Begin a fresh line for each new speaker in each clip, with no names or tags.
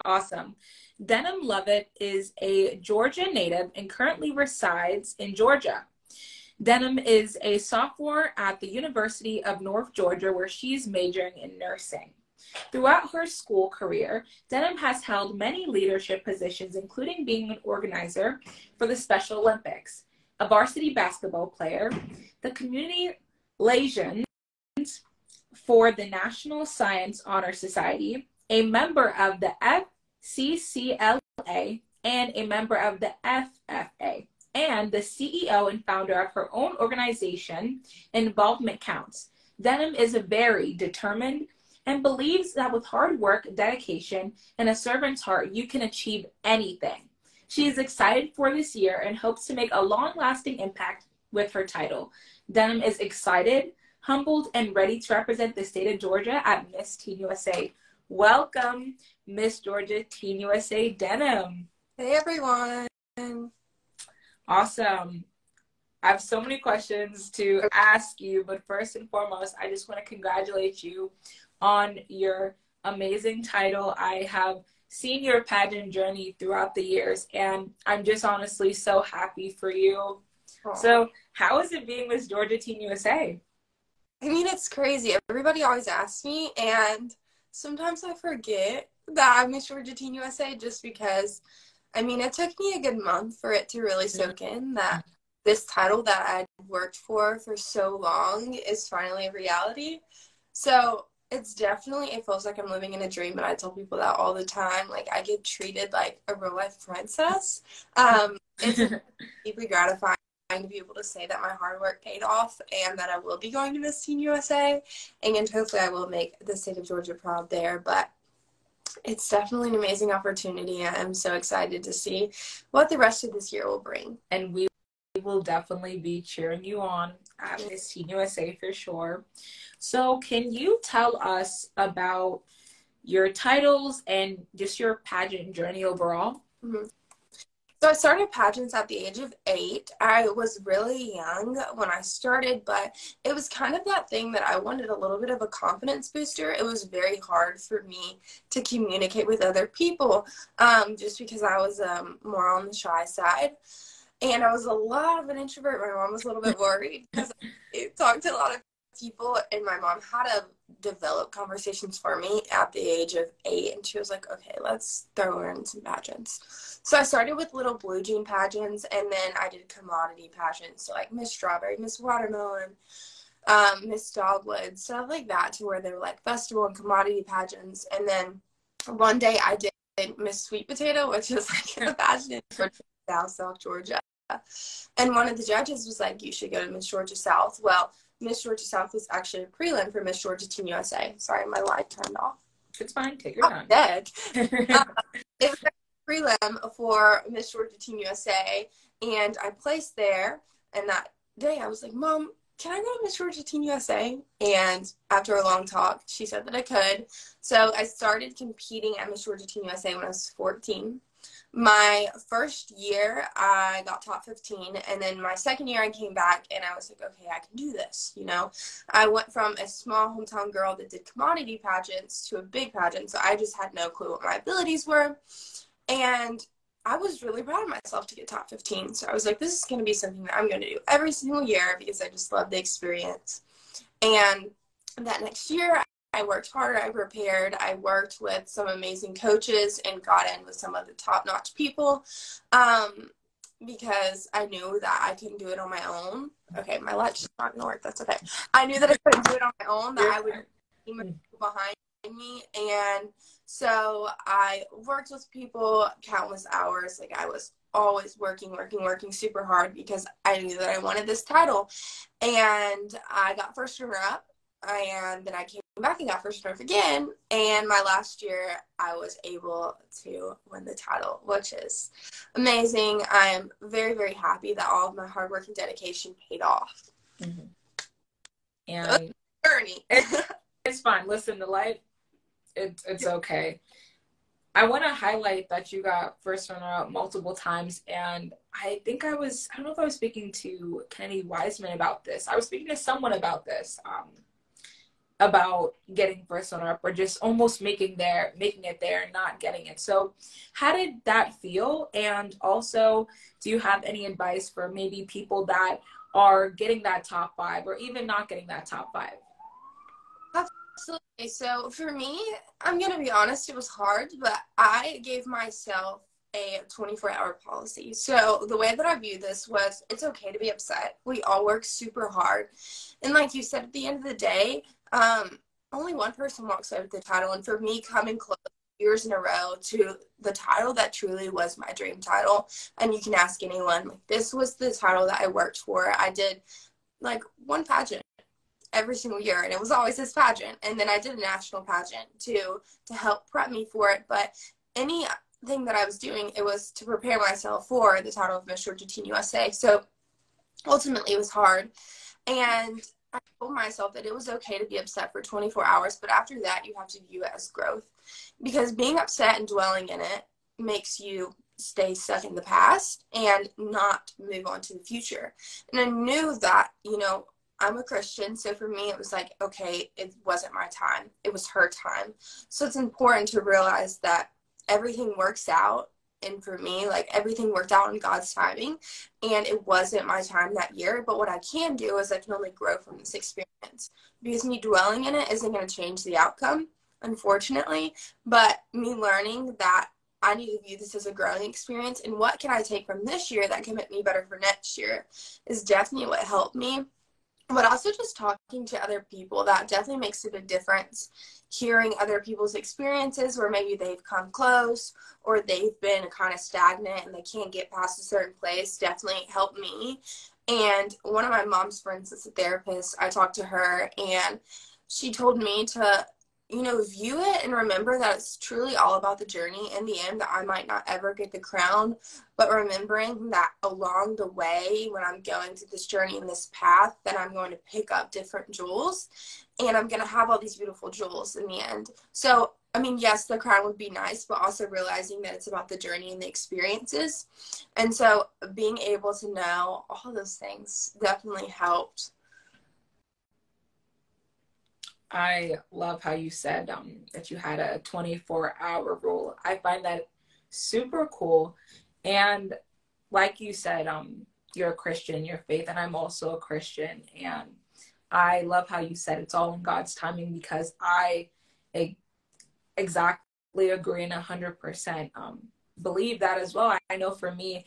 Awesome. Denim Lovett is a Georgia native and currently resides in Georgia. Denim is a sophomore at the University of North Georgia, where she's majoring in nursing. Throughout her school career, Denim has held many leadership positions, including being an organizer for the Special Olympics, a varsity basketball player, the community liaison for the National Science Honor Society, a member of the FCCLA, and a member of the FFA, and the CEO and founder of her own organization, Involvement Counts. Denim is very determined and believes that with hard work, dedication, and a servant's heart, you can achieve anything. She is excited for this year and hopes to make a long-lasting impact with her title. Denim is excited, humbled, and ready to represent the state of Georgia at Miss Teen USA. Welcome, Miss Georgia Teen USA Denim.
Hey, everyone.
Awesome. I have so many questions to ask you, but first and foremost, I just want to congratulate you on your amazing title. I have seen your pageant journey throughout the years, and I'm just honestly so happy for you. Aww. So how is it being Miss Georgia Teen USA?
I mean, it's crazy. Everybody always asks me, and sometimes I forget that I'm Miss Georgia Teen USA just because, I mean, it took me a good month for it to really soak in that this title that I'd worked for so long is finally a reality. So it's definitely, it feels like I'm living in a dream, and I tell people that all the time. Like, I get treated like a real-life princess. It's deeply gratifying to be able to say that my hard work paid off and that I will be going to Miss Teen USA, and hopefully I will make the state of Georgia proud there. But it's definitely an amazing opportunity. I'm so excited to see what the rest of this year will bring.
And we will definitely be cheering you on at Miss Teen USA for sure. So can you tell us about your titles and just your pageant journey overall?
Mm-hmm. So I started pageants at the age of 8. I was really young when I started, but it was kind of that thing that I wanted a little bit of a confidence booster. It was very hard for me to communicate with other people just because I was more on the shy side. And I was a lot of an introvert. My mom was a little bit worried because I talked to a lot of people, and my mom had to develop conversations for me at the age of 8, and she was like, okay, let's throw her in some pageants. So I started with little blue jean pageants, and then I did commodity pageants, so like Miss Strawberry, Miss Watermelon, Miss Dogwood, stuff like that, to where they were like festival and commodity pageants. And then one day I did Miss Sweet Potato, which is like a pageant for South Georgia. And one of the judges was like, you should go to Miss Georgia South. Well, Miss Georgia South was actually a prelim for Miss Georgia Teen USA. Sorry, my light turned off.
It's fine. Take your time.
Dead. It was a prelim for Miss Georgia Teen USA, and I placed there. And that day, I was like, Mom, can I go to Miss Georgia Teen USA? And after a long talk, she said that I could. So I started competing at Miss Georgia Teen USA when I was 14. My first year, I got top 15, and then my second year, I came back, and I was like, okay, I can do this, you know? I went from a small hometown girl that did commodity pageants to a big pageant, so I just had no clue what my abilities were, and I was really proud of myself to get top 15, so I was like, this is going to be something that I'm going to do every single year because I just love the experience. And that next year, I worked hard, I prepared, I worked with some amazing coaches and got in with some of the top-notch people because I knew that I couldn't do it on my own. Okay, my light's just not going to work. That's okay. I knew that I couldn't do it on my own, that I would need people behind me. And so I worked with people countless hours. Like, I was always working super hard because I knew that I wanted this title. And I got first runner-up. And then I came back and got first runner-up again, and my last year I was able to win the title, which is amazing. I am very, very happy that all of my hard work and dedication paid off.
Mm-hmm. And
journey.
It's fine. Listen, the light, it's okay. I want to highlight that you got first runner-up multiple times, and I don't know if I was speaking to Kenny Wiseman about this. I was speaking to someone about this. about getting first runner up or just almost making it there and not getting it. So how did that feel? And also, do you have any advice for maybe people that are getting that top 5 or even not getting that top 5?
Absolutely. So for me, I'm going to be honest, it was hard, but I gave myself a 24-hour policy. So the way that I view this was, it's okay to be upset. We all work super hard. And like you said, at the end of the day, only one person walks out of the title. And for me, coming close years in a row to the title that truly was my dream title, and you can ask anyone, like, this was the title that I worked for. I did like one pageant every single year, and it was always this pageant. And then I did a national pageant too to help prep me for it. But anything that I was doing, it was to prepare myself for the title of Miss Georgia Teen USA. So ultimately, it was hard. And I told myself that it was okay to be upset for 24 hours, but after that, you have to view it as growth. Because being upset and dwelling in it makes you stay stuck in the past and not move on to the future. And I knew that, I'm a Christian, so for me, it was like, okay, it wasn't my time. It was her time. So it's important to realize that everything works out. And for me, like, everything worked out in God's timing, and it wasn't my time that year. But what I can do is I can only grow from this experience, because me dwelling in it isn't going to change the outcome, unfortunately. But me learning that I need to view this as a growing experience, and what can I take from this year that can make me better for next year, is definitely what helped me. But also just talking to other people, that definitely makes a big difference. Hearing other people's experiences where maybe they've come close or they've been kind of stagnant and they can't get past a certain place definitely helped me. And one of my mom's friends is a therapist. I talked to her, and she told me to, view it and remember that it's truly all about the journey. In the end, that I might not ever get the crown, but remembering that along the way, when I'm going through this journey and this path, that I'm going to pick up different jewels, and I'm going to have all these beautiful jewels in the end. So, I mean, yes, the crown would be nice, but also realizing that it's about the journey and the experiences. And so being able to know all those things definitely helped.
I love how you said that you had a 24-hour rule. I find that super cool. And like you said, you're a Christian, your faith, and I'm also a Christian. And I love how you said it's all in God's timing, because I exactly agree and 100% believe that as well. I know for me,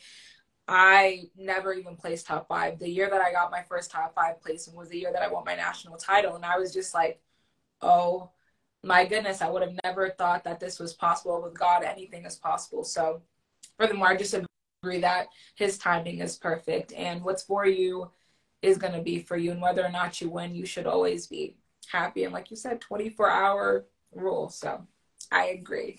I never even placed top 5. The year that I got my first top 5 placement was the year that I won my national title. And I was just like, oh my goodness, I would have never thought that this was possible. With God, anything is possible. So furthermore, I just agree that his timing is perfect, and what's for you is going to be for you. And whether or not you win, you should always be happy. And like you said, 24-hour rule. So I agree.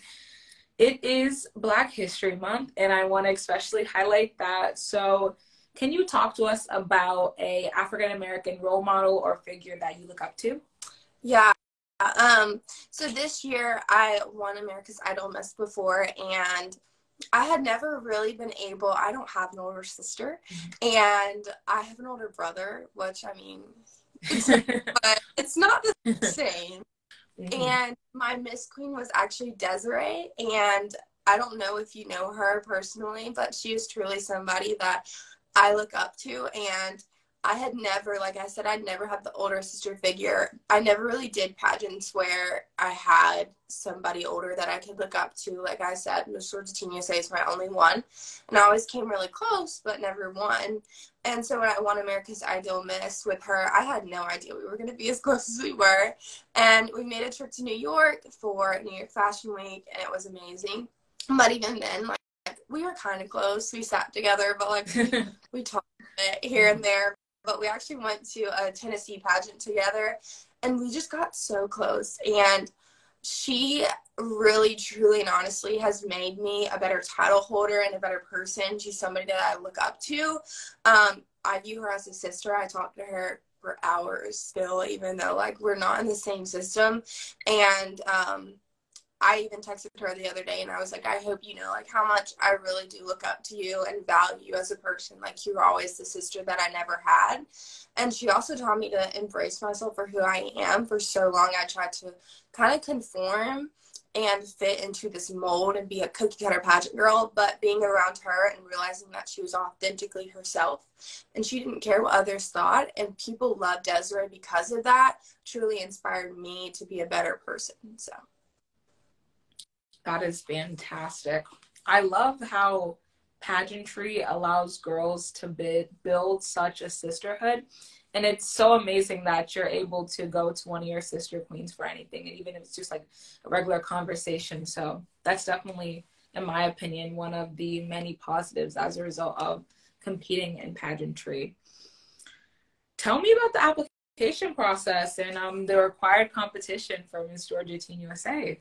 It is Black History Month, and I want to especially highlight that. So can you talk to us about a African-American role model or figure that you look up to?
Yeah. So this year I won America's Idol Miss before, and I had never really been able, I don't have an older sister, and I have an older brother, which, I mean, but it's not the same. And my Miss Queen was actually Desiree, and I don't know if you know her personally, but she is truly somebody that I look up to. And I had never, like I said, I'd never had the older sister figure. I never really did pageants where I had somebody older that I could look up to. Like I said, Miss Georgia Teen USA is my only one. And I always came really close, but never won. And so when I won America's Idol Miss with her, I had no idea we were going to be as close as we were. And we made a trip to New York for New York Fashion Week, and it was amazing. But even then, like, we were kind of close. We sat together, but like we talked a bit here and there. But we actually went to a Tennessee pageant together, and we just got so close. And she really, truly, and honestly has made me a better title holder and a better person. She's somebody that I look up to. I view her as a sister. I talk to her for hours still, even though, like, we're not in the same system. And I even texted her the other day and I was like, I hope you know like how much I really do look up to you and value you as a person. Like you were always the sister that I never had. And she also taught me to embrace myself for who I am. For so long I tried to kind of conform and fit into this mold and be a cookie cutter pageant girl, but being around her and realizing that she was authentically herself and she didn't care what others thought, and people loved Desiree because of that, truly inspired me to be a better person. So
that is fantastic. I love how pageantry allows girls to build such a sisterhood. And it's so amazing that you're able to go to one of your sister queens for anything, and even if it's just like a regular conversation. So that's definitely, in my opinion, one of the many positives as a result of competing in pageantry. Tell me about the application process and the required competition for Miss Georgia Teen USA.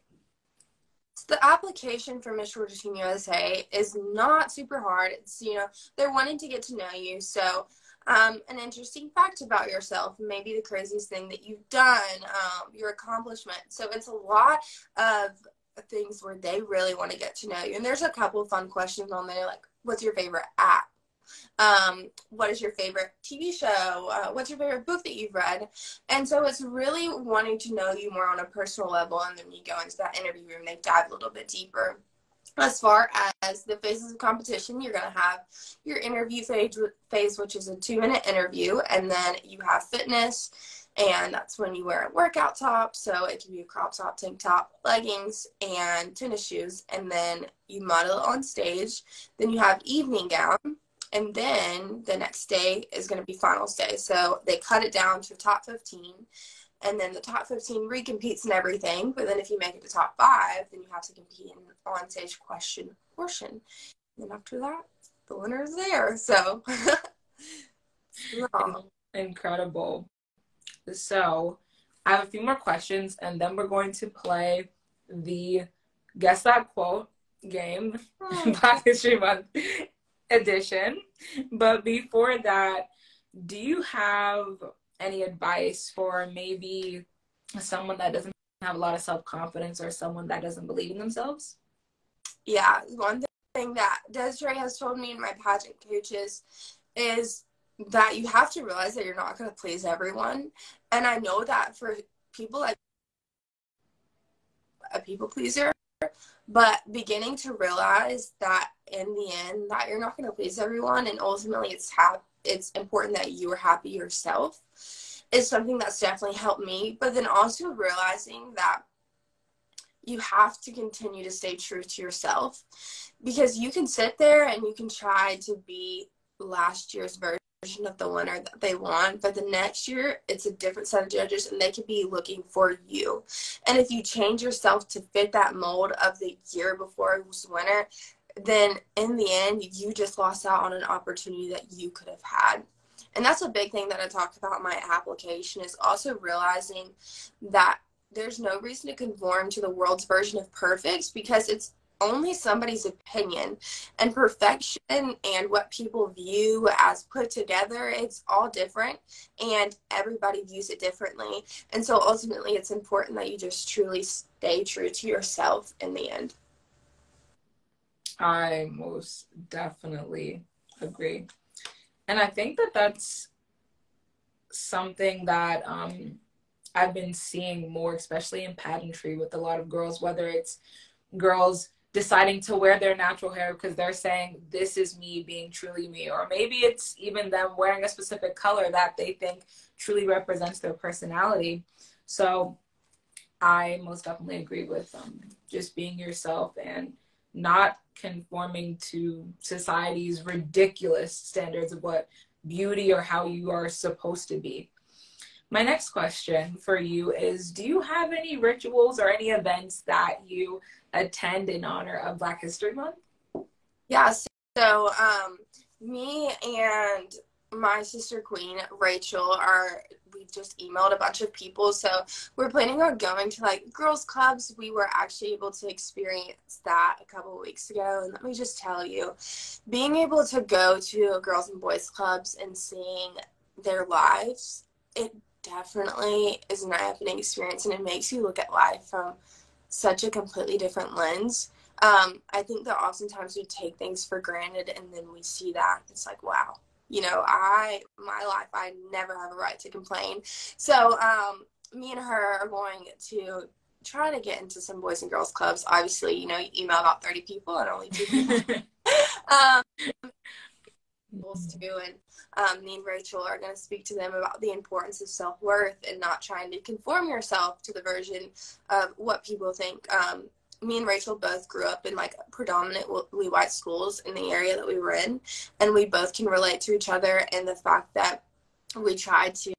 So the application for Miss Georgia Teen USA is not super hard. It's, they're wanting to get to know you. So an interesting fact about yourself, maybe the craziest thing that you've done, your accomplishment. So it's a lot of things where they really want to get to know you. And there's a couple of fun questions on there, like, what's your favorite app? What is your favorite TV show? What's your favorite book that you've read? And so it's really wanting to know you more on a personal level. And then you go into that interview room, they dive a little bit deeper. As far as the phases of competition, you're going to have your interview phase, which is a 2-minute interview. And then you have fitness, and that's when you wear a workout top. So it can be a crop top, tank top, leggings, and tennis shoes. And then you model it on stage. Then you have evening gown. And then the next day is going to be finals day. So they cut it down to top 15. And then the top 15 recompetes and everything. But then if you make it to top 5, then you have to compete in on-stage question portion. And then after that, the winner is there. So,
Incredible. So I have a few more questions, and then we're going to play the Guess That Quote game, Black History Month edition. But before that, do you have any advice for maybe someone that doesn't have a lot of self-confidence or someone that doesn't believe in themselves?
Yeah, one thing that Desiree has told me and my pageant coaches is that you have to realize that you're not going to please everyone. And I know that for people, like a people pleaser, but beginning to realize that in the end that you're not going to please everyone, and ultimately it's important that you are happy yourself, is something that's definitely helped me. But then also realizing that you have to continue to stay true to yourself, because you can sit there and you can try to be last year's version of the winner that they want, but the next year it's a different set of judges and they could be looking for you. And if you change yourself to fit that mold of the year before it was winner, then in the end you just lost out on an opportunity that you could have had. And that's a big thing that I talked about in my application, is also realizing that there's no reason to conform to the world's version of perfect, because it's only somebody's opinion, and perfection and what people view as put together, it's all different and everybody views it differently. And so ultimately it's important that you just truly stay true to yourself in the end.
I most definitely agree. And I think that that's something that I've been seeing more, especially in pageantry, with a lot of girls, whether it's girls deciding to wear their natural hair because they're saying, this is me being truly me. Or maybe it's even them wearing a specific color that they think truly represents their personality. So I most definitely agree with just being yourself and not conforming to society's ridiculous standards of what beauty or how you are supposed to be. My next question for you is, do you have any rituals or any events that you attend in honor of Black History Month?
Yeah, so me and my sister queen, Rachel, we've just emailed a bunch of people. So we're planning on going to like girls clubs. We were actually able to experience that a couple of weeks ago. And let me just tell you, being able to go to girls and boys clubs and seeing their lives, it definitely is an eye-opening experience, and it makes you look at life from such a completely different lens. I think that oftentimes we take things for granted, and then we see that it's like, wow, my life, I never have a right to complain. So me and her are going to try to get into some boys and girls clubs. Obviously, you email about 30 people and only 2 people. um, too, and me and Rachel are going to speak to them about the importance of self-worth and not trying to conform yourself to the version of what people think. Me and Rachel both grew up in like predominantly white schools in the area that we were in, and we both can relate to each other and the fact that we tried to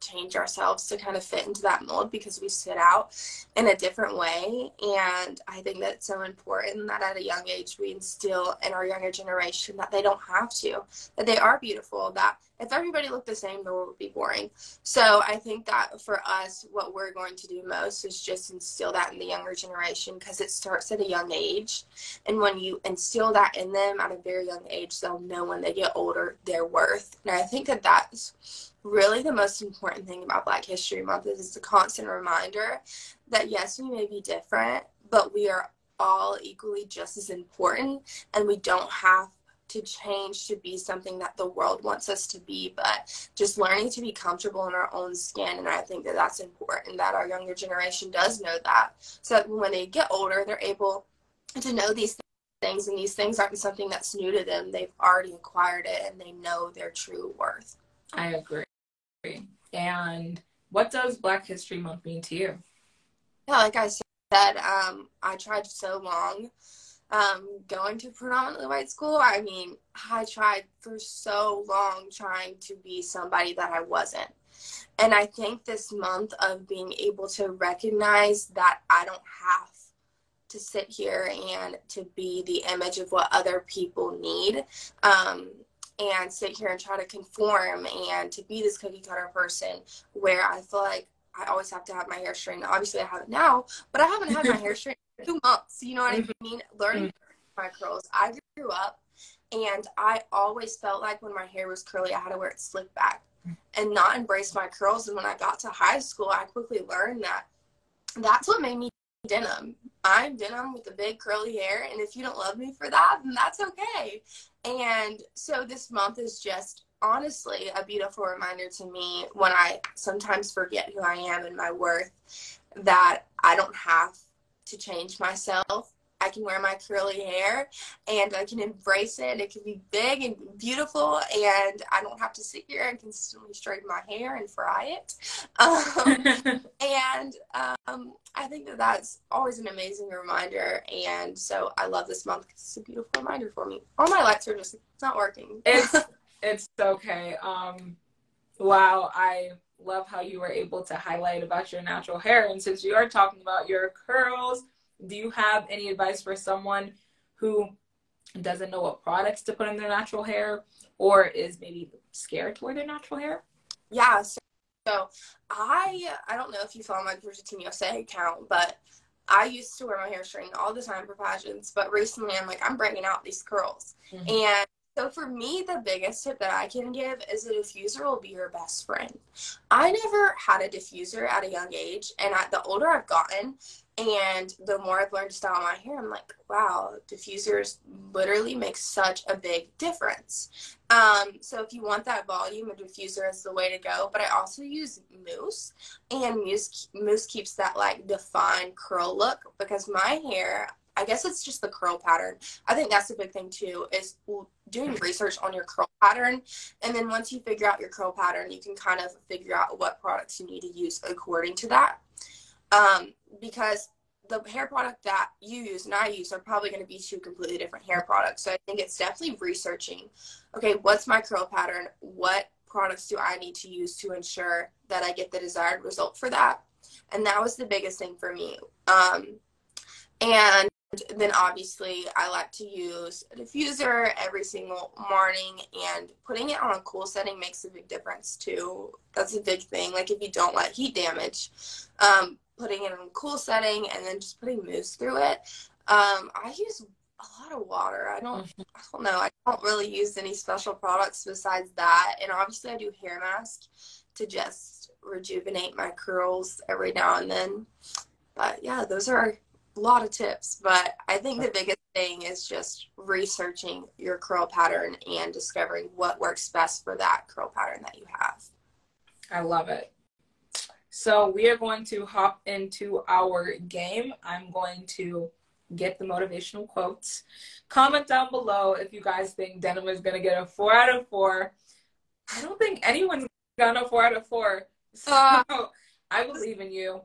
change ourselves to kind of fit into that mold because we stood out in a different way. And I think that it's so important that at a young age we instill in our younger generation that they don't have to, that they are beautiful, that if everybody looked the same, the world would be boring. So I think that for us, what we're going to do most is just instill that in the younger generation, because it starts at a young age. And when you instill that in them at a very young age, they'll know when they get older their worth. And I think that that's really the most important thing about Black History Month is it's a constant reminder that yes, we may be different, but we are all equally just as important, and we don't have to change to be something that the world wants us to be, but just learning to be comfortable in our own skin. And I think that that's important, that our younger generation does know that, so that when they get older, they're able to know these things, and these things aren't something that's new to them. They've already acquired it, and they know their true worth.
I agree. And what does Black History Month mean to you?
Yeah, like I said, I tried so long going to predominantly white school. I mean, I tried for so long trying to be somebody that I wasn't. And I think this month of being able to recognize that I don't have to sit here and to be the image of what other people need, and sit here and try to conform and to be this cookie cutter person where I feel like I always have to have my hair straightened. Obviously I have it now, but I haven't had my hair straightened in 2 months. You know what I mean? Learning my curls. I grew up and I always felt like when my hair was curly, I had to wear it slicked back and not embrace my curls. And when I got to high school, I quickly learned that that's what made me Denim. I'm Denim with the big curly hair, and if you don't love me for that, then that's okay. And so this month is just honestly a beautiful reminder to me when I sometimes forget who I am and my worth, that I don't have to change myself. I can wear my curly hair and I can embrace it. It can be big and beautiful, and I don't have to sit here and consistently straighten my hair and fry it. And I think that that's always an amazing reminder. And so I love this month because it's a beautiful reminder for me. All my lights are just, it's not working.
It's okay. Wow, I love how you were able to highlight about your natural hair. And since you are talking about your curls, do you have any advice for someone who doesn't know what products to put in their natural hair, or is maybe scared to wear their natural hair?
Yeah, so I don't know if you follow my Team USA account, but I used to wear my hair straightened all the time for pageants, but recently I'm like, I'm bringing out these curls. And so for me, the biggest tip that I can give is a diffuser will be your best friend. I never had a diffuser at a young age, and the older I've gotten and the more I've learned to style my hair, I'm like, wow, diffusers literally make such a big difference. So if you want that volume, a diffuser is the way to go. But I also use mousse, and mousse keeps that like defined curl look, because my hair, I guess it's just the curl pattern. I think that's the big thing too, is doing research on your curl pattern. And then once you figure out your curl pattern, you can kind of figure out what products you need to use according to that. Because the hair product that you use and I use are probably going to be 2 completely different hair products. So I think it's definitely researching, okay, what's my curl pattern? What products do I need to use to ensure that I get the desired result for that? And that was the biggest thing for me. And then obviously I like to use a diffuser every single morning, and putting it on a cool setting makes a big difference too. That's a big thing. Like if you don't let heat damage, putting it in a cool setting and then just putting mousse through it. I use a lot of water. I don't know. I don't really use any special products besides that. And obviously I do hair mask to just rejuvenate my curls every now and then. But yeah, those are a lot of tips. But I think the biggest thing is just researching your curl pattern and discovering what works best for that curl pattern that you have.
I love it. So we are going to hop into our game. I'm going to get the motivational quotes. Comment down below if you guys think Denim is going to get a 4 out of 4. I don't think anyone's got a 4 out of 4. So I believe in you,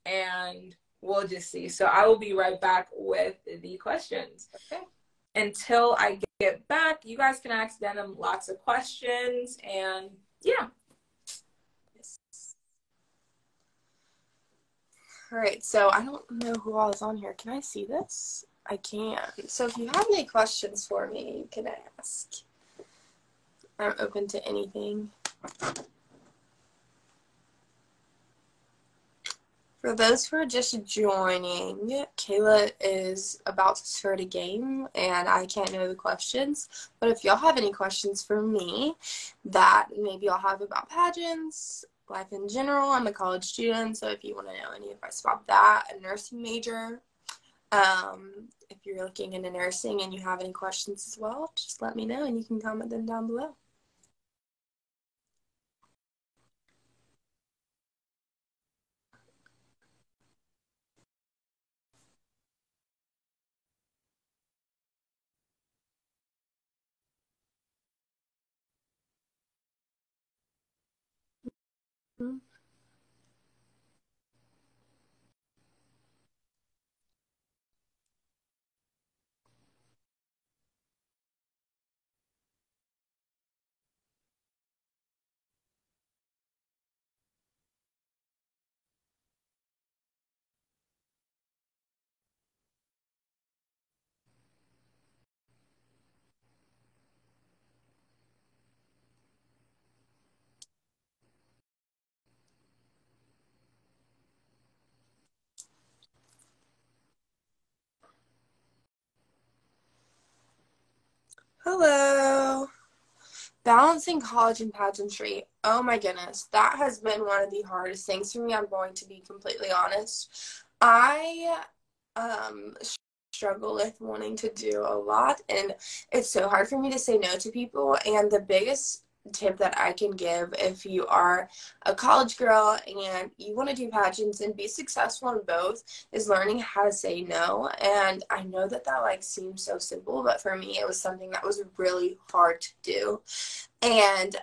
and we'll just see. So I will be right back with the questions.
Okay.
Until I get back, you guys can ask Denim lots of questions, and yeah.
All right, so I don't know who all is on here. Can I see this? I can. So if you have any questions for me, you can ask. I'm open to anything. For those who are just joining, Kayla is about to start a game, and I can't know the questions. But if y'all have any questions for me that maybe y'all have about pageants, life in general, I'm a college student, so if you want to know any advice about that, a nursing major, if you're looking into nursing and you have any questions as well, just let me know and you can comment them down below. Mm-hmm. Hello. Balancing college and pageantry. Oh my goodness. That has been one of the hardest things for me. I'm going to be completely honest. I um, struggle with wanting to do a lot, and it's so hard for me to say no to people. And the biggest tip that I can give if you are a college girl and you want to do pageants and be successful in both is learning how to say no. And I know that like seems so simple, but for me it was something that was really hard to do. And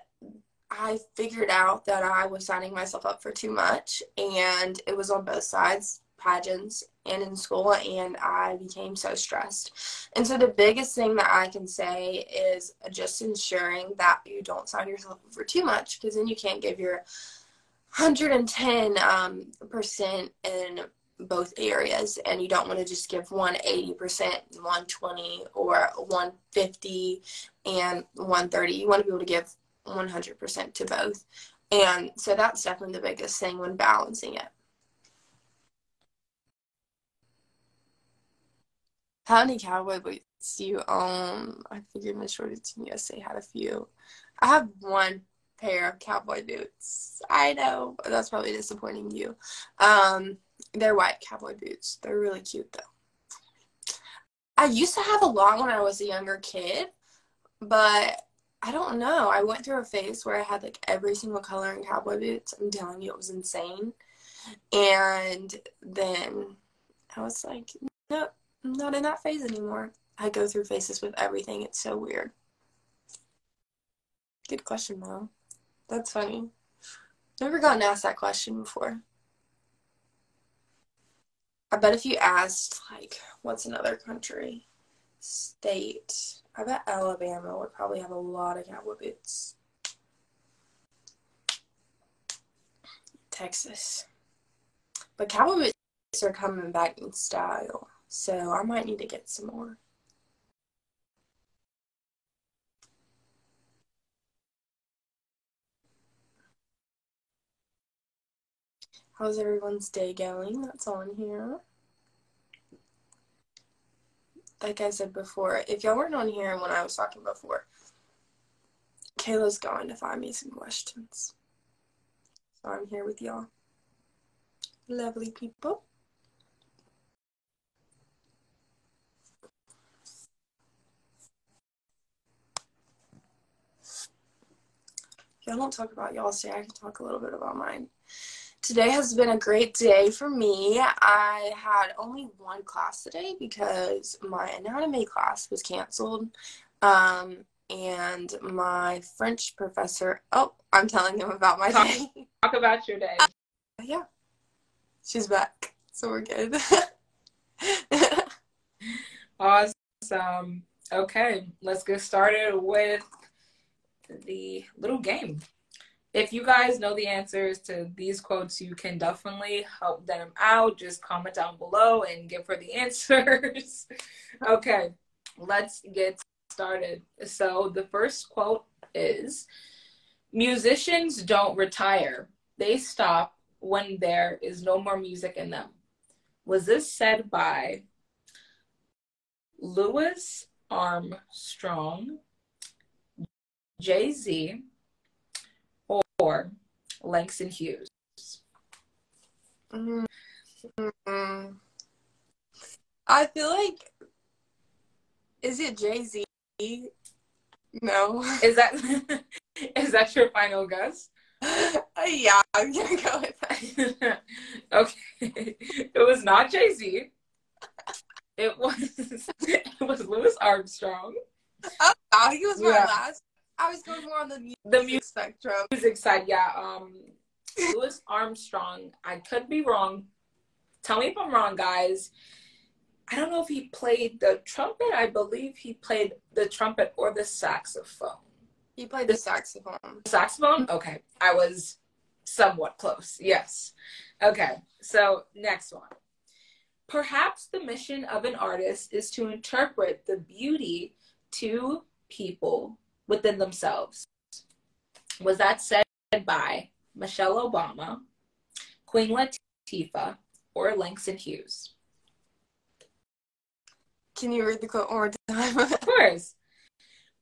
I figured out that I was signing myself up for too much, and it was on both sides, pageants and in school, and I became so stressed. And so the biggest thing that I can say is just ensuring that you don't sign yourself up for too much, because then you can't give your 110% in both areas, and you don't want to just give 180%, 120, or 150 and 130. You want to be able to give 100% to both. And so that's definitely the biggest thing when balancing it. How many cowboy boots do you own? I figured Miss Shorty Team USA had a few. I have one pair of cowboy boots. I know, but that's probably disappointing you. They're white cowboy boots. They're really cute though. I used to have a lot when I was a younger kid, but I don't know. I went through a phase where I had like every single color in cowboy boots. I'm telling you, it was insane. And then I was like, no, I'm not in that phase anymore. I go through phases with everything. It's so weird. Good question, Mom. That's funny. Never gotten asked that question before. I bet if you asked, like, what's another country? State. I bet Alabama would probably have a lot of cowboy boots. Texas. But cowboy boots are coming back in style, so I might need to get some more. How's everyone's day going? That's on here. Like I said before, if y'all weren't on here when I was talking before, Kayla's going to find me some questions. So I'm here with y'all. Lovely people. y'all don't talk about y'all's day, I can talk a little bit about mine. Today has been a great day for me. I had only one class today because my anatomy class was canceled. And my French professor, oh, I'm telling him about my day.
Talk about your day.
Yeah, she's back, so we're good.
Awesome. Okay, let's get started with the little game. If you guys know the answers to these quotes, you can definitely help them out. Just comment down below and give her the answers. Okay, let's get started. So the first quote is, musicians don't retire. They stop when there is no more music in them. Was this said by Louis Armstrong, Jay-Z, or Langston Hughes?
I feel like, is it Jay-Z? No.
Is that your final guess?
Yeah, I'm gonna go with that.
Okay. It was not Jay-Z. It was Louis Armstrong.
Oh, wow, he was my last. I was going more on the music spectrum.
Music side, yeah. Louis Armstrong. I could be wrong. Tell me if I'm wrong, guys. I don't know if he played the trumpet. I believe he played the trumpet or the saxophone.
He played the saxophone.
Saxophone? Okay. I was somewhat close. Yes. Okay. So next one. Perhaps the mission of an artist is to interpret the beauty to people within themselves. Was that said by Michelle Obama, Queen Latifah, or Langston Hughes?
Can you read the quote one more time?
Of course.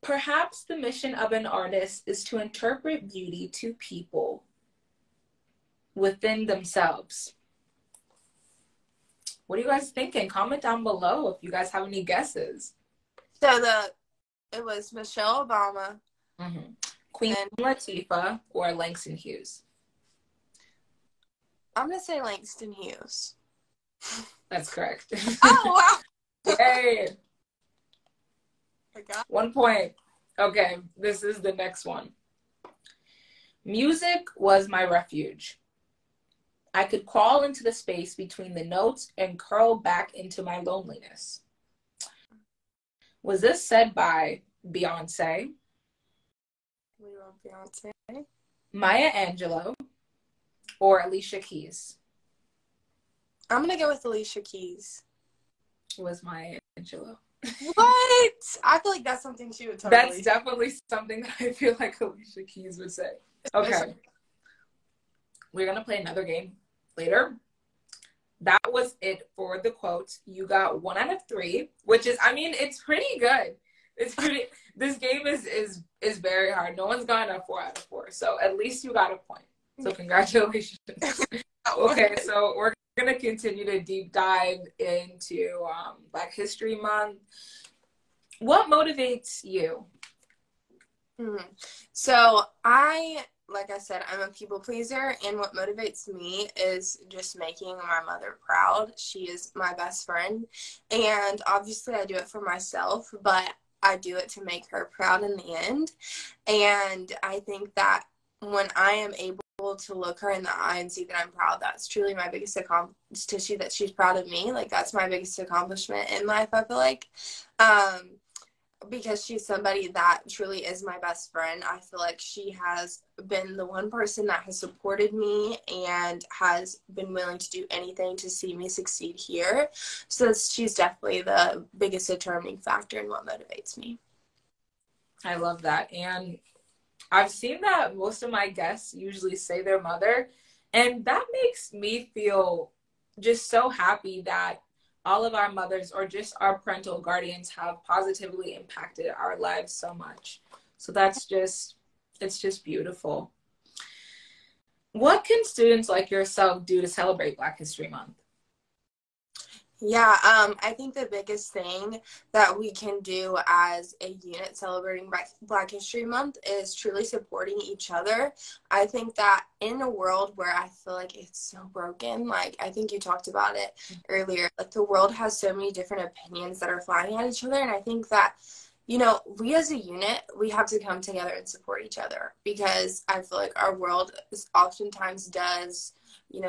Perhaps the mission of an artist is to interpret beauty to people within themselves. What are you guys thinking? Comment down below if you guys have any guesses.
So it was Michelle Obama,
Queen Latifah, or Langston Hughes.
I'm gonna say Langston Hughes.
That's correct.
Oh wow!
Yay! 1 point. Okay, this is the next one. Music was my refuge. I could crawl into the space between the notes and curl back into my loneliness. Was this said by Beyonce,
We love Beyonce,
Maya Angelou, or Alicia Keys?
I'm gonna go with Alicia Keys.
It was Maya Angelou.
What? I feel like that's something she would totally.
That's definitely something that I feel like Alicia Keys would say. Okay. We're going to play another game later. That was it for the quotes. You got 1 out of 3, which is, I mean, it's pretty good. It's pretty, this game is very hard. No one's gotten a 4 out of 4. So at least you got a point. So congratulations. Okay, so we're going to continue to deep dive into Black History Month. What motivates you?
So like I said, I'm a people pleaser, and what motivates me is just making my mother proud. She is my best friend, and obviously I do it for myself, but I do it to make her proud in the end. And I think that when I am able to look her in the eye and see that I'm proud, that's truly my biggest accomplishment. To see that she's proud of me, like, that's my biggest accomplishment in life, I feel like. Because she's somebody that truly is my best friend. I feel like she has been the one person that has supported me and has been willing to do anything to see me succeed here. So she's definitely the biggest determining factor in what motivates me.
I love that. And I've seen that most of my guests usually say their mother, and that makes me feel just so happy that all of our mothers or just our parental guardians have positively impacted our lives so much. So it's just beautiful. What can students like yourself do to celebrate Black History Month?
Yeah, I think the biggest thing that we can do as a unit celebrating Black History Month is truly supporting each other. I think that in a world where I feel like it's so broken, like I think you talked about it earlier, like the world has so many different opinions that are flying at each other. And I think that, we as a unit, we have to come together and support each other because I feel like our world oftentimes does,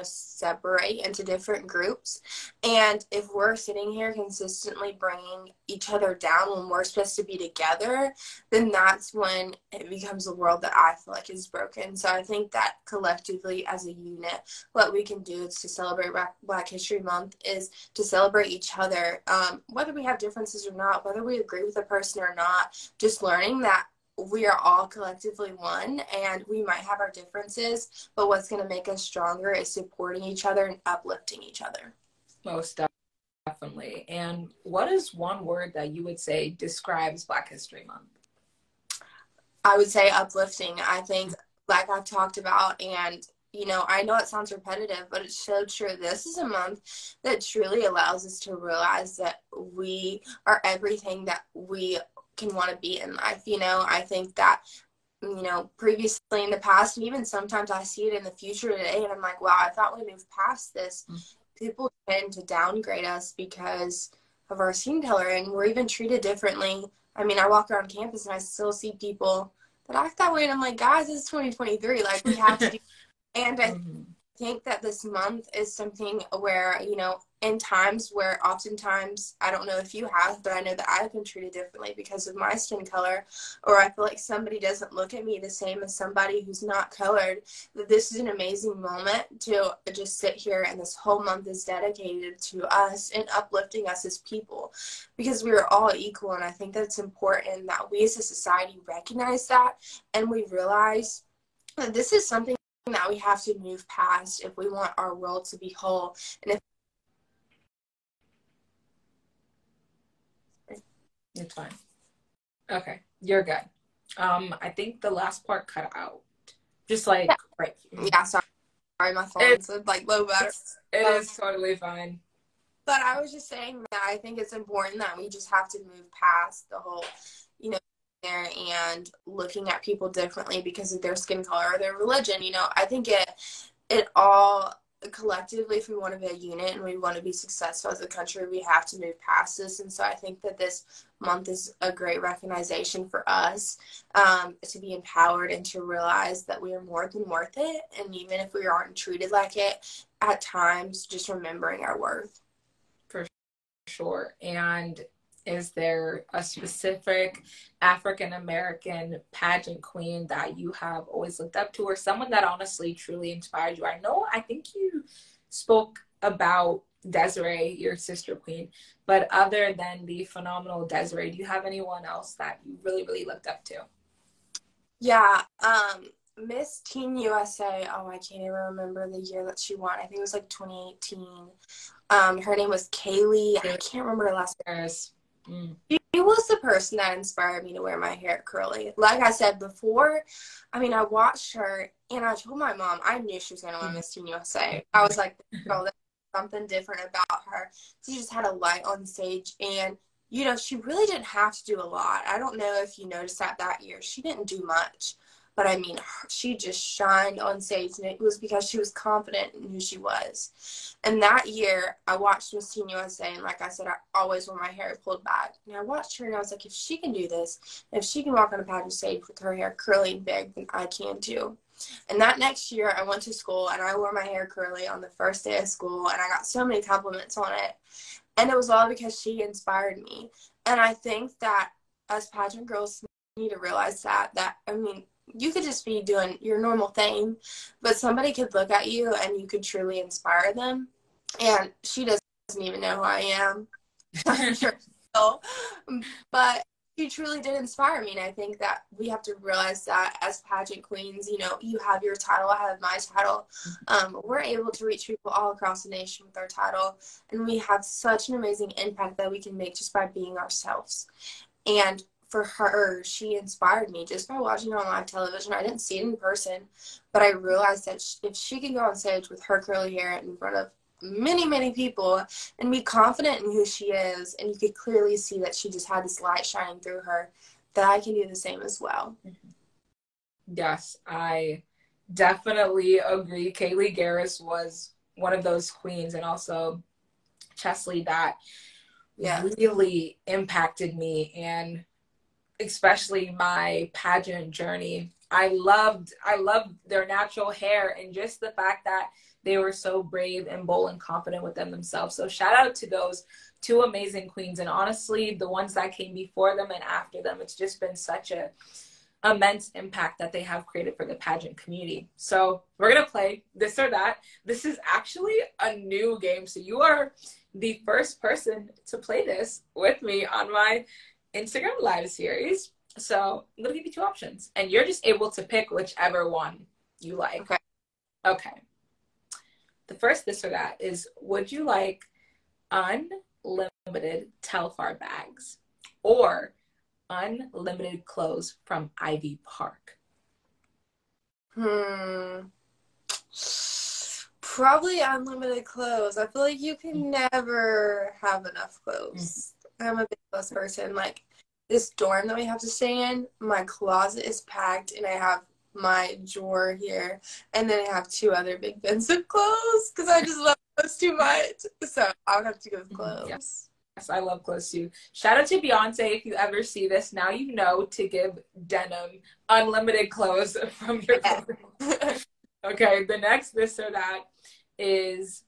separate into different groups. And if we're sitting here consistently bringing each other down when we're supposed to be together, then that's when it becomes a world that I feel like is broken. So I think that collectively as a unit, what we can do is to celebrate Black History Month is to celebrate each other, whether we have differences or not, whether we agree with a person or not, just learning that we are all collectively one and we might have our differences, but what's going to make us stronger is supporting each other and uplifting each other.
Most definitely. And what is one word that you would say describes Black History Month?
I would say uplifting. I think, like I've talked about, and I know it sounds repetitive, but it's so true. This is a month that truly allows us to realize that we are everything that we can want to be in life. I think that, previously in the past, and even sometimes I see it in the future today, and I'm like, wow, I thought we moved past this. People tend to downgrade us because of our skin color, and we're even treated differently. I mean, I walk around campus and I still see people that act that way, and I'm like, guys, this is 2023. Like, we have to do. And I think that this month is something where, in times where oftentimes, I don't know if you have, but I know that I've been treated differently because of my skin color, or I feel like somebody doesn't look at me the same as somebody who's not colored, that this is an amazing moment to just sit here, and this whole month is dedicated to us and uplifting us as people because we are all equal. And I think that it's important that we as a society recognize that, and we realize that this is something that we have to move past if we want our world to be whole. And if
It's fine. Okay, you're good. I think the last part cut out. Just like right here.
Yeah, sorry, my phone's like low battery.
It is totally fine.
But I was just saying that I think it's important that we just have to move past the whole, there and looking at people differently because of their skin color or their religion. I think it all collectively, if we want to be a unit and we want to be successful as a country, we have to move past this. And so I think that this month is a great recognition for us, to be empowered and to realize that we are more than worth it. And even if we aren't treated like it at times, just remembering our worth.
For sure. And is there a specific African-American pageant queen that you have always looked up to, or someone that honestly truly inspired you? I think you spoke about Desiree, your sister queen, but other than the phenomenal Desiree, do you have anyone else that you really, really looked up to?
Yeah, Miss Teen USA, oh, I can't even remember the year that she won. I think it was like 2018. Her name was Kaylee. I can't remember her last name. She was the person that inspired me to wear my hair curly. Like I said before, I watched her and I told my mom I knew she was going to win Miss Teen USA. I was like, oh, there's something different about her. She just had a light on stage, and she really didn't have to do a lot. I don't know if you noticed that year. She didn't do much. But she just shined on stage, and it was because she was confident in who she was. And that year, I watched Miss Teen USA, and like I said, I always wore my hair pulled back. And I watched her, and I was like, if she can do this, if she can walk on a pageant stage with her hair curly and big, then I can too. And that next year, I went to school, and I wore my hair curly on the first day of school, and I got so many compliments on it. And it was all because she inspired me. And I think that as pageant girls need to realize that you could just be doing your normal thing, but somebody could look at you and you could truly inspire them. And she doesn't even know who I am. I'm sure so. But she truly did inspire me. And I think that we have to realize that as pageant queens, you have your title, I have my title. We're able to reach people all across the nation with our title. And we have such an amazing impact that we can make just by being ourselves. And for her, she inspired me just by watching her on live television. I didn't see it in person, but I realized that if she can go on stage with her curly hair in front of many, many people and be confident in who she is. And you could clearly see that she just had this light shining through her, that I can do the same as well.
Yes, I definitely agree. Kaylee Garris was one of those queens, and also Chesley, that really impacted me, and especially my pageant journey. I loved their natural hair, and just the fact that they were so brave and bold and confident within themselves. So shout out to those two amazing queens, and honestly, the ones that came before them and after them. It's just been such a immense impact that they have created for the pageant community. So we're going to play this or that. This is actually a new game. So you are the first person to play this with me on my Instagram live series. So I'm going to give you two options, and you're just able to pick whichever one you like. Okay. The first this or that is, would you like unlimited Telfar bags or unlimited clothes from Ivy Park?
Probably unlimited clothes. I feel like you can never have enough clothes. I'm a big clothes person. Like, this dorm that we have to stay in, my closet is packed, and I have my drawer here, and then I have two other big bins of clothes because I just love clothes too much. So I would have to go with clothes.
Yes, I love clothes too. Shout out to Beyonce. If you ever see this, now you know to give Denim unlimited clothes from your clothing. Okay, the next this or that is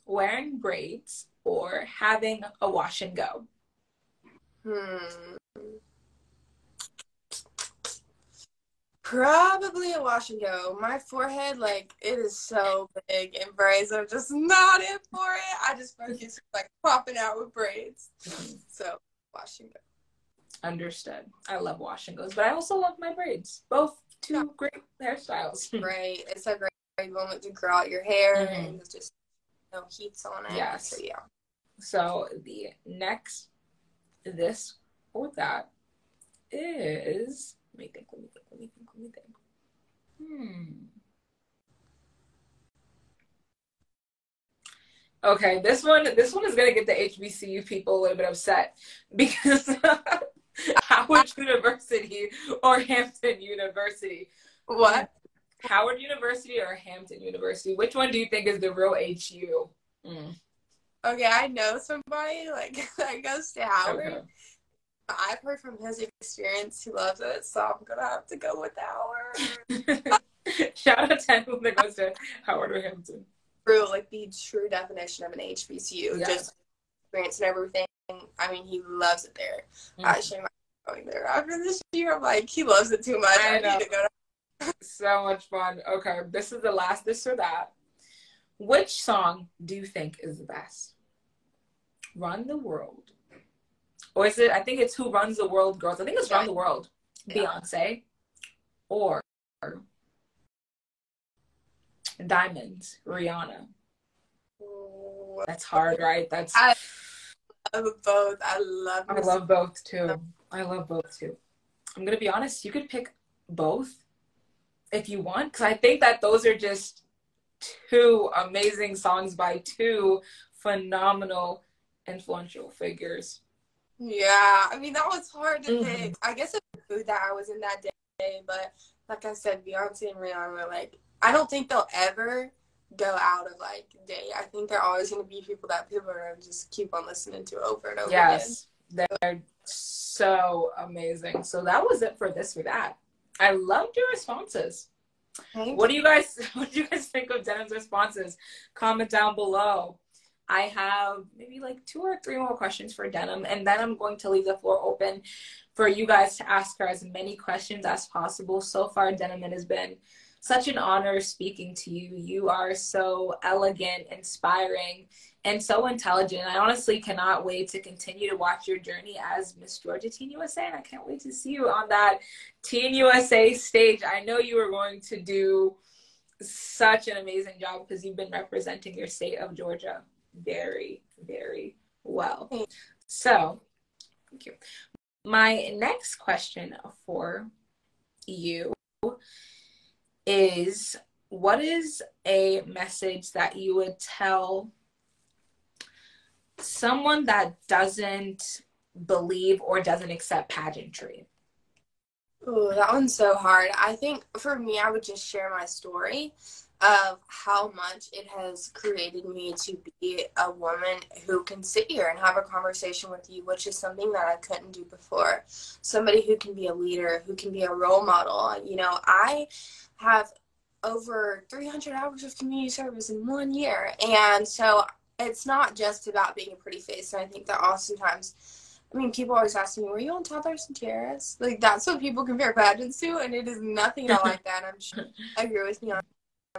wearing braids or having a wash and go.
Probably a wash and go. My forehead, like, it is so big, and braids are just not in for it. I just focus like popping out with braids. So wash and go.
Understood. I love wash and goes, but I also love my braids. Both two great hairstyles.
Right. It's a great moment to grow out your hair and just no heats on it.
Yes.
So yeah. So
the next this or that is, let me think. Okay, this one is gonna get the HBCU people a little bit upset, because Howard University or Hampton University?
What?
Howard University or Hampton University? Which one do you think is the real HU?
Okay, I know somebody like that goes to Howard.
Okay.
I've heard from his experience he loves it, so I'm gonna have to go with Howard.
Shout out to anyone that goes to Howard or Hampton.
True, like the true definition of an HBCU,
Yes.
just experience and everything. I mean, he loves it there. I should be going there after this year. I'm like, he loves it too much. I need to go.
So much fun. Okay, this is the last this or that. Which song do you think is the best? Run the World. Or is it, I think it's Who Runs the World, Girls. I think it's Run the World. Beyonce. Or Diamonds, Rihanna. That's hard, right? I
love both. I love
both too. I'm going to be honest, you could pick both if you want, because I think that those are just two amazing songs by two phenomenal, influential figures.
Yeah, I mean, that was hard to pick. I guess it's the food that I was in that day, but like I said, Beyonce and Rihanna were like, I don't think they'll ever go out of like date. I think they're always going to be people that people are going to just keep on listening to over and over again.
Yes, they're so amazing. So that was it for this or that. I loved your responses. What do you guys think of Denim's responses? Comment down below. I have maybe like 2 or 3 more questions for Denim, and then I'm going to leave the floor open for you guys to ask her as many questions as possible. So far, Denim, it has been such an honor speaking to you. You are so elegant, inspiring, and so intelligent. I honestly cannot wait to continue to watch your journey as Miss Georgia Teen USA, and I can't wait to see you on that Teen USA stage. I know you are going to do such an amazing job because you've been representing your state of Georgia very, very well. So, thank you. My next question for you is, what is a message that you would tell Someone that doesn't believe or doesn't accept pageantry.
Ooh, that one's so hard. I think for me, I would just share my story of how much it has created me to be a woman who can sit here and have a conversation with you, which is something that I couldn't do before. Somebody who can be a leader, who can be a role model. You know, I have over 300 hours of community service in 1 year. And so it's not just about being a pretty face. And I think that oftentimes, I mean, people always ask me, were you on Toddlers and Tiaras? Like, that's what people compare pageants to, and it is nothing at all like that. I'm sure you agree with me on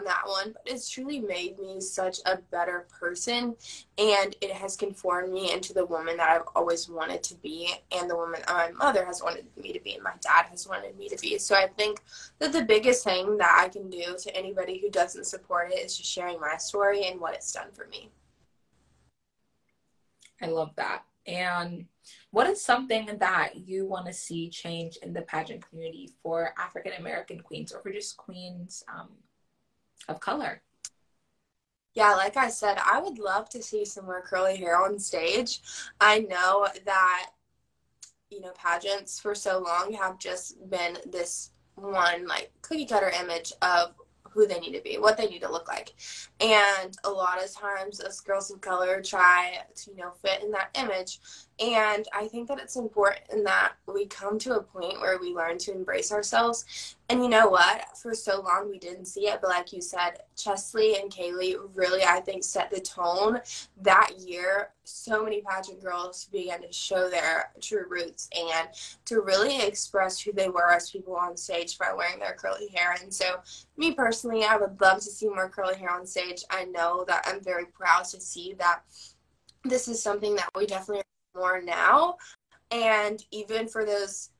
that one, but it's truly made me such a better person, and it has conformed me into the woman that I've always wanted to be, and the woman my mother has wanted me to be, and my dad has wanted me to be. So I think that the biggest thing that I can do to anybody who doesn't support it is just sharing my story and what it's done for me.
I love that. And what is something that you want to see change in the pageant community for African American queens, or for just queens of color?
Yeah, like I said, I would love to see some more curly hair on stage. I know that, you know, pageants for so long have just been this one like cookie cutter image of who they need to be, what they need to look like. And a lot of times us girls of color try to, you know, fit in that image. And I think that it's important that we come to a point where we learn to embrace ourselves. And you know what? For so long we didn't see it, but like you said, Chesley and Kaylee really, I think, set the tone that year. So many pageant girls began to show their true roots and to really express who they were as people on stage by wearing their curly hair. And so me personally, I would love to see more curly hair on stage. I know that I'm very proud to see that this is something that we definitely are more now. And even for those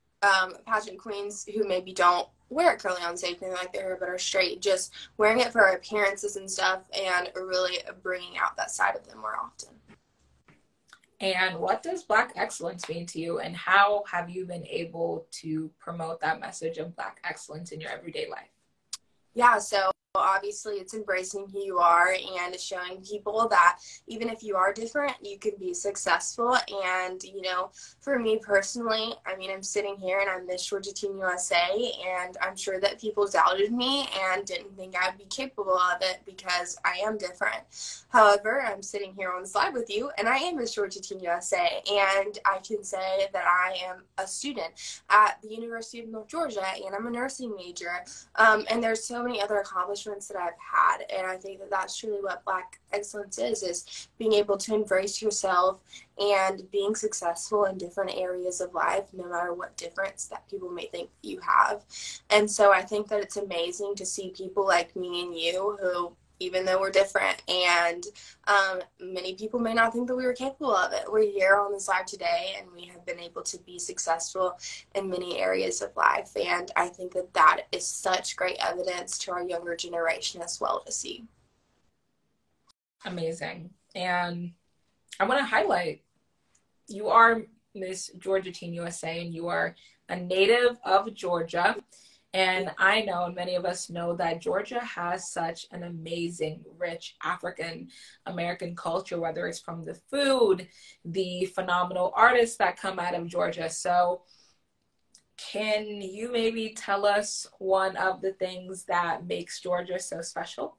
pageant queens who maybe don't wear it curly on stage, maybe like their hair but are straight, just wearing it for appearances and stuff, and really bringing out that side of them more often.
And what does Black excellence mean to you, and how have you been able to promote that message of Black excellence in your everyday life?
Yeah, so obviously it's embracing who you are and showing people that even if you are different, you can be successful. And, you know, for me personally, I mean, I'm sitting here and I'm Miss Georgia Teen USA, and I'm sure that people doubted me and didn't think I'd be capable of it because I am different. However, I'm sitting here on the slide with you, and I am Miss Georgia Teen USA, and I can say that I am a student at the University of North Georgia, and I'm a nursing major. And there's so many other accomplishments that I've had, and I think that that's truly what Black excellence is being able to embrace yourself and being successful in different areas of life, no matter what difference that people may think you have. And so I think that it's amazing to see people like me and you who, even though we're different and many people may not think that we were capable of it, we're here on this live today, and we have been able to be successful in many areas of life. And I think that that is such great evidence to our younger generation as well to see.
Amazing. And I want to highlight, you are Miss Georgia Teen USA, and you are a native of Georgia. And I know, and many of us know, that Georgia has such an amazing, rich African American culture, whether it's from the food, the phenomenal artists that come out of Georgia. So can you maybe tell us one of the things that makes Georgia so special?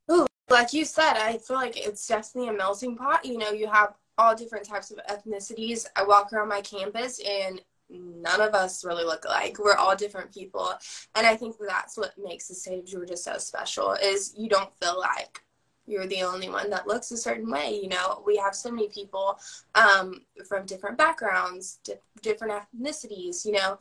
Ooh, like you said, I feel like it's definitely a melting pot. You know, you have all different types of ethnicities. I walk around my campus and none of us really look alike. We're all different people. And I think that's what makes the state of Georgia so special, is you don't feel like you're the only one that looks a certain way. You know, we have so many people from different backgrounds, different ethnicities, you know,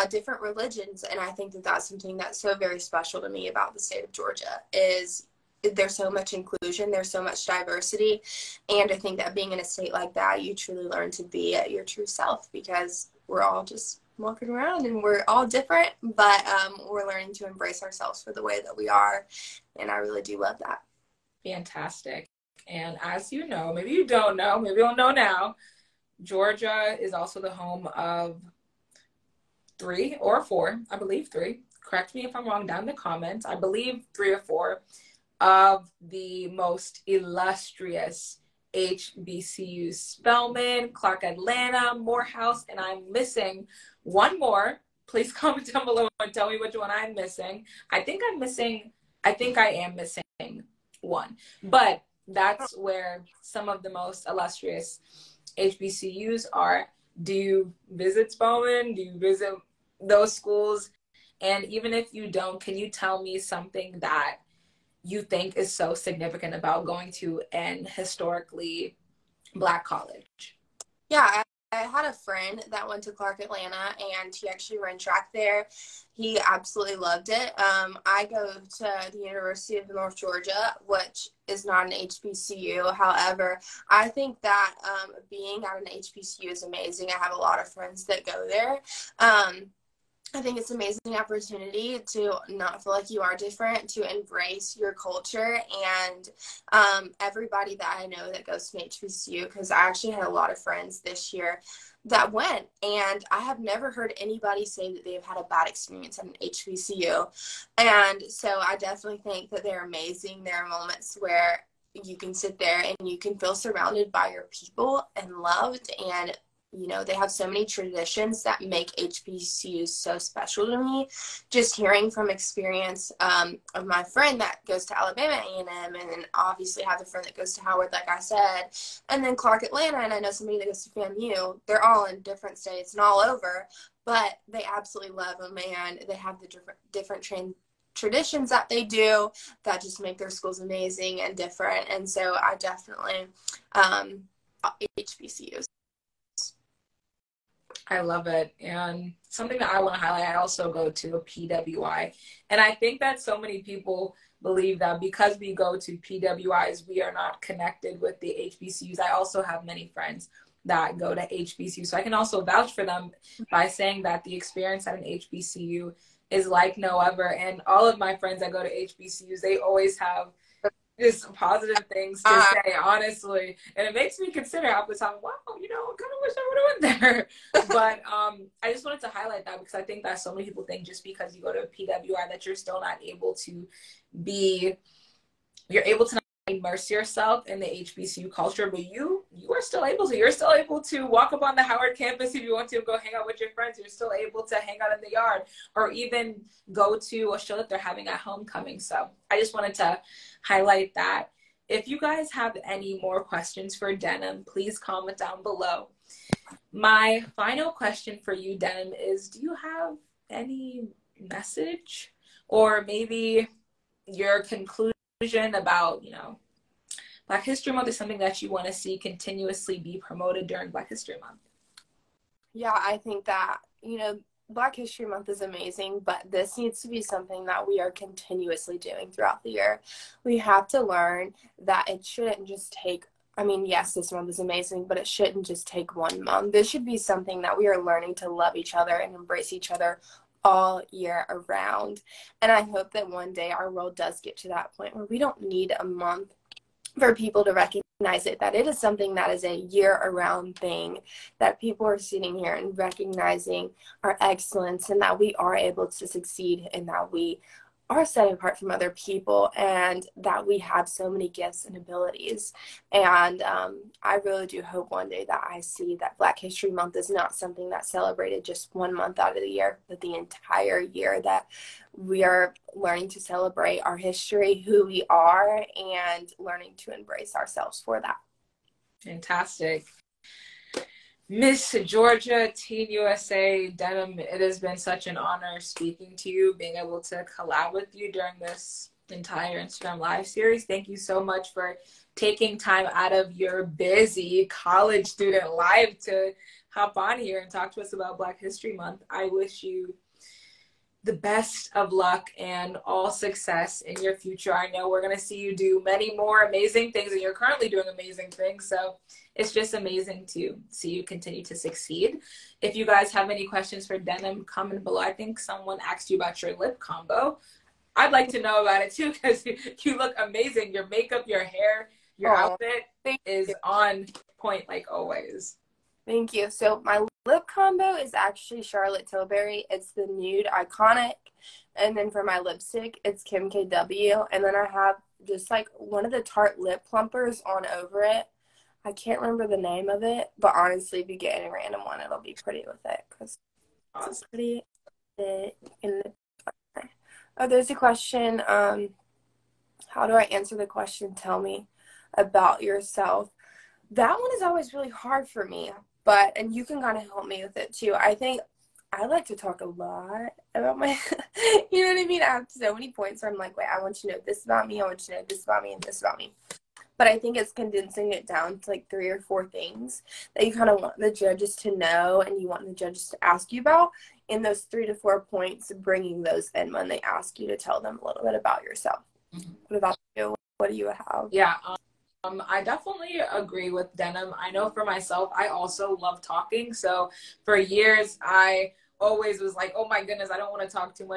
different religions. And I think that that's something that's so very special to me about the state of Georgia, is there's so much inclusion, there's so much diversity. And I think that being in a state like that, you truly learn to be your true self, because we're all just walking around and we're all different, but we're learning to embrace ourselves for the way that we are. And I really do love that.
Fantastic. And as you know, maybe you don't know, maybe you'll know now, Georgia is also the home of 3 or 4, I believe 3. Correct me if I'm wrong down in the comments. I believe 3 or 4 of the most illustrious HBCU Spelman, Clark Atlanta, Morehouse, and I'm missing one more. Please comment down below and tell me which one I'm missing. I think I am missing one. But that's where some of the most illustrious HBCUs are. Do you visit Spelman? Do you visit those schools? And even if you don't, can you tell me something that you think is so significant about going to an historically Black college?
Yeah, I had a friend that went to Clark Atlanta, and he actually ran track there. He absolutely loved it. I go to the University of North Georgia, which is not an HBCU. However, I think that being at an HBCU is amazing. I have a lot of friends that go there. I think it's an amazing opportunity to not feel like you are different, to embrace your culture, and everybody that I know that goes to HBCU, because I actually had a lot of friends this year that went, and I have never heard anybody say that they've had a bad experience at an HBCU. And so I definitely think that they're amazing. There are moments where you can sit there and you can feel surrounded by your people and loved, and you know, they have so many traditions that make HBCUs so special to me. Just hearing from experience of my friend that goes to Alabama A&M, and then obviously have a friend that goes to Howard, like I said, and then Clark Atlanta, and I know somebody that goes to FAMU. They're all in different states and all over, but they absolutely love them, and they have the different traditions that they do that just make their schools amazing and different. And so I definitely HBCUs.
I love it. And something that I want to highlight, I also go to a PWI. And I think that so many people believe that because we go to PWIs, we are not connected with the HBCUs. I also have many friends that go to HBCU. So I can also vouch for them by saying that the experience at an HBCU is like no other. And all of my friends that go to HBCUs, they always have just positive things to say, honestly. And it makes me consider half the time, wow, you know, I kind of wish I would have went there. But I just wanted to highlight that because I think that so many people think just because you go to a PWI that you're still not able to you're able to not immerse yourself in the HBCU culture, but you are still able to. You're still able to walk up on the Howard campus if you want to go hang out with your friends. You're still able to hang out in the yard or even go to a show that they're having at homecoming. So I just wanted to highlight that. If you guys have any more questions for Denim, please comment down below. My final question for you, Denim, is do you have any message or maybe your conclusion about, you know, Black History Month is something that you want to see continuously be promoted during Black History Month?
Yeah, I think that, you know, Black History Month is amazing, but this needs to be something that we are continuously doing throughout the year. We have to learn that it shouldn't just take, I mean, yes, this month is amazing, but it shouldn't just take 1 month. This should be something that we are learning to love each other and embrace each other all year around. And I hope that one day our world does get to that point where we don't need a month for people to recognize it, that it is something that is a year-around thing, that people are sitting here and recognizing our excellence and that we are able to succeed and that we are set apart from other people and that we have so many gifts and abilities. And I really do hope one day that I see that Black History Month is not something that's celebrated just 1 month out of the year, but the entire year, that we are learning to celebrate our history, who we are, and learning to embrace ourselves for that.
Fantastic. Miss Georgia, Teen USA, Denim, it has been such an honor speaking to you, being able to collab with you during this entire Instagram Live series. Thank you so much for taking time out of your busy college student life to hop on here and talk to us about Black History Month. I wish you the best of luck and all success in your future. I know we're going to see you do many more amazing things, and you're currently doing amazing things. So it's just amazing to see you continue to succeed. If you guys have any questions for Denim, comment below. I think someone asked you about your lip combo. I'd like to know about it too, because you look amazing. Your makeup, your hair, your outfit is on point like always.
Thank you. So my lip combo is actually Charlotte Tilbury. It's the Nude Iconic. And then for my lipstick, it's Kim KW. And then I have just like one of the Tarte lip plumpers on over it. I can't remember the name of it, but honestly, if you get any random one, it'll be pretty with it because it's pretty in the. Oh, there's a question. How do I answer the question? Tell me about yourself. That one is always really hard for me, and you can kind of help me with it too. I think I like to talk a lot about my, you know what I mean? I have so many points where I'm like, wait, I want you to know this about me. I want you to know this about me and this about me. But I think it's condensing it down to like 3 or 4 things that you kind of want the judges to know and you want the judges to ask you about. In those 3 to 4 points, bringing those in when they ask you to tell them a little bit about yourself. Mm-hmm. What about you? What do you have?
Yeah. I definitely agree with Denim. I know for myself, I also love talking. So for years, I always was like, oh my goodness, I don't want to talk too much.